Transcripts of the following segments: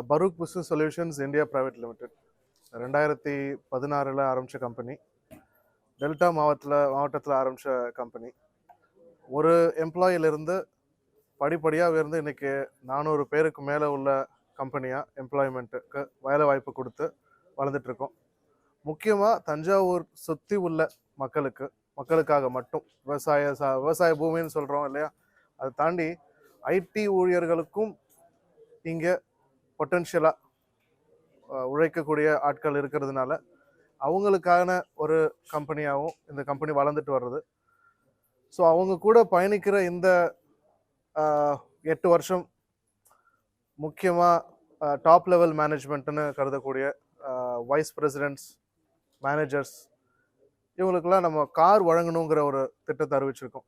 Farooq business solutions India private limited 2016 ஆரம்பித்த company. Delta மாவட்டத்தில் ஆரம்பித்த கம்பெனி. ஒரு எம்ப்ளாயிலிருந்து படிப்படியாக உயர்ந்து இன்றைக்கி 400 பேருக்கு மேலே உள்ள கம்பெனியாக எம்ப்ளாய்மெண்ட்டுக்கு வேலை வாய்ப்பு கொடுத்து வளர்ந்துட்டுருக்கோம். முக்கியமாக தஞ்சாவூர் சுற்றி உள்ள மக்களுக்காக மட்டும் விவசாய பூமின்னு சொல்கிறோம் இல்லையா, அதை தாண்டி ஐடி ஊழியர்களுக்கும் இங்கே பொட்டென்ஷியலாக உழைக்கக்கூடிய ஆட்கள் இருக்கிறதுனால அவங்களுக்கான ஒரு கம்பெனியாகவும் இந்த கம்பெனி வளர்ந்துட்டு வர்றது. ஸோ அவங்க கூட பயணிக்கிற இந்த 8 வருஷம் முக்கியமாக டாப் லெவல் மேனேஜ்மெண்ட்டுன்னு கருதக்கூடிய வைஸ் பிரசிடென்ட்ஸ், மேனேஜர்ஸ், இவங்களுக்கெல்லாம் நம்ம கார் வழங்கணுங்கிற ஒரு திட்டத்தை அறிவிச்சிருக்கோம்.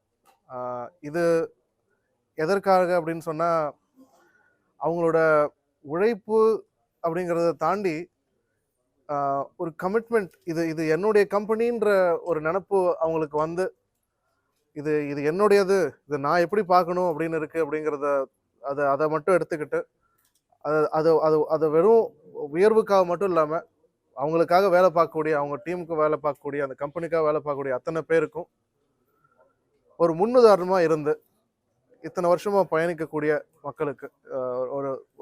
இது எதற்காக அப்படின்னு சொன்னால், அவங்களோட உழைப்பு அப்படிங்கிறத தாண்டி ஒரு கமிட்மெண்ட், இது என்னுடைய கம்பெனின்ற ஒரு நினப்பு அவங்களுக்கு வந்து இது என்னுடையது, இது நான் எப்படி பார்க்கணும் அப்படின்னு இருக்குது அப்படிங்கிறத அதை மட்டும் எடுத்துக்கிட்டு அதை வெறும் உயர்வுக்காக மட்டும் இல்லாமல் அவங்களுக்காக வேலை பார்க்கக்கூடிய, அவங்க டீமுக்கு வேலை பார்க்கக்கூடிய, அந்த கம்பெனிக்காக வேலை பார்க்கக்கூடிய அத்தனை பேருக்கும் ஒரு முன்னுதாரணமாக இருந்து இத்தனை வருஷமாக பயணிக்கக்கூடிய மக்களுக்கு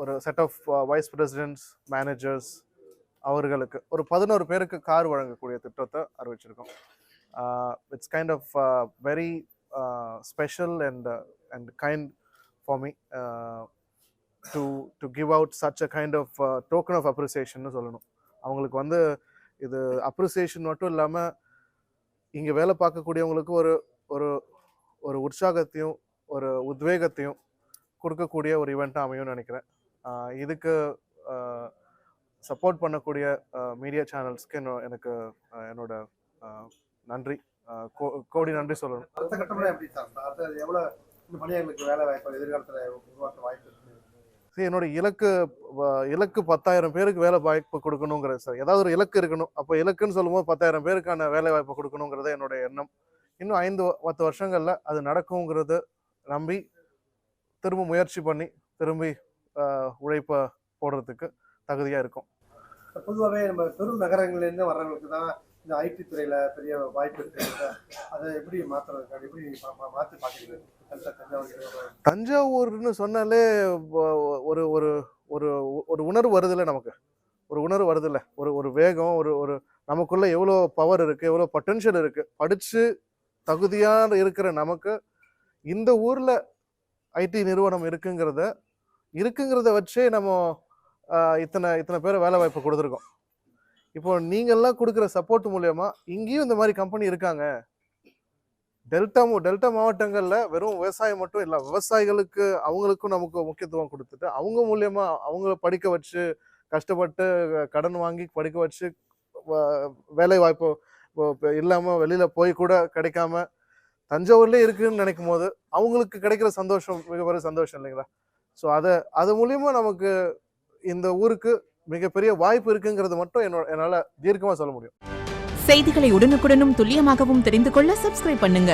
ஒரு set of vice presidents, managers, அவர்களுக்கு ஒரு 11 பேருக்கு கார் வழங்கக்கூடிய திட்டத்தை அறிவிச்சிருக்கோம். It's kind of very special and kind for me to give out such a kind of token of அப்ரிசியேஷன்னு சொல்லணும். அவங்களுக்கு வந்து இது அப்ரிசியேஷன் மட்டும் இல்லாமல் இங்கே வேலை பார்க்கக்கூடியவங்களுக்கு ஒரு ஒரு ஒரு உற்சாகத்தையும் ஒரு உத்வேகத்தையும் கொடுக்கக்கூடிய ஒரு ஈவெண்ட்டாக அமையும்னு நினைக்கிறேன். இதுக்கு சப்போர்ட் பண்ணக்கூடிய மீடியா சேனல்ஸ்க்கு எனக்கு என்னோட நன்றி, கோடி நன்றி சொல்லணும். என்னோட இலக்கு 10,000 பேருக்கு வேலை வாய்ப்பு கொடுக்கணுங்கிறது சார். ஏதாவது ஒரு இலக்கு இருக்கணும். அப்போ இலக்குன்னு சொல்லும்போது 10,000 பேருக்கான வேலை வாய்ப்பு கொடுக்கணுங்கிறது என்னோட எண்ணம். இன்னும் 5-10 வருஷங்கள்ல அது நடக்குங்கிறது நம்பி திரும்ப முயற்சி பண்ணி திரும்பி உழைப்ப போடுறதுக்கு தகுதியாக இருக்கும். பொதுவாகவே நம்ம பெரும் நகரங்கள்லேருந்து வர்றவங்களுக்கு தான் இந்த ஐடி துறையில் பெரிய வாய்ப்பு இருக்குது. அதை எப்படி மாற்றுறது, எப்படி மாற்றி பார்க்குறீங்க? தஞ்சாவூர்னு சொன்னாலே ஒரு ஒரு ஒரு ஒரு உணர்வு வருதில்ல, நமக்கு ஒரு உணர்வு வருதில்ல, ஒரு வேகம், ஒரு நமக்குள்ள எவ்வளோ பவர் இருக்குது, எவ்வளோ பொட்டென்ஷியல் இருக்குது. படித்து தகுதியாக இருக்கிற நமக்கு இந்த ஊரில் ஐடி நிறுவனம் இருக்குங்கிறத வச்சே நம்ம இத்தனை பேரை வேலை வாய்ப்பு கொடுத்துருக்கோம். இப்போ நீங்கள்லாம் கொடுக்குற சப்போர்ட் மூலயமா இங்கேயும் இந்த மாதிரி கம்பெனி இருக்காங்க. டெல்டா மாவட்டங்களில் வெறும் விவசாயம் மட்டும் இல்லை, விவசாயிகளுக்கு அவங்களுக்கும் நமக்கு முக்கியத்துவம் கொடுத்துட்டு அவங்க மூலயமா அவங்கள படிக்க வச்சு, கஷ்டப்பட்டு கடன் வாங்கி படிக்க வச்சு, வேலை வாய்ப்பு இல்லாமல் வெளியில் போய் கூட கிடைக்காம தஞ்சாவூர்லேயே இருக்குன்னு நினைக்கும் போது அவங்களுக்கு கிடைக்கிற சந்தோஷம் மிகப்பெரிய சந்தோஷம் இல்லைங்களா? ஸோ அது மூலியமாக நமக்கு இந்த ஊருக்கு மிகப்பெரிய வாய்ப்பு இருக்குங்கிறது மட்டும் என்னால் தீர்க்கமாக சொல்ல முடியும். செய்திகளை உடனுக்குடனும் துல்லியமாகவும் தெரிந்து கொள்ள சப்ஸ்கிரைப் பண்ணுங்க.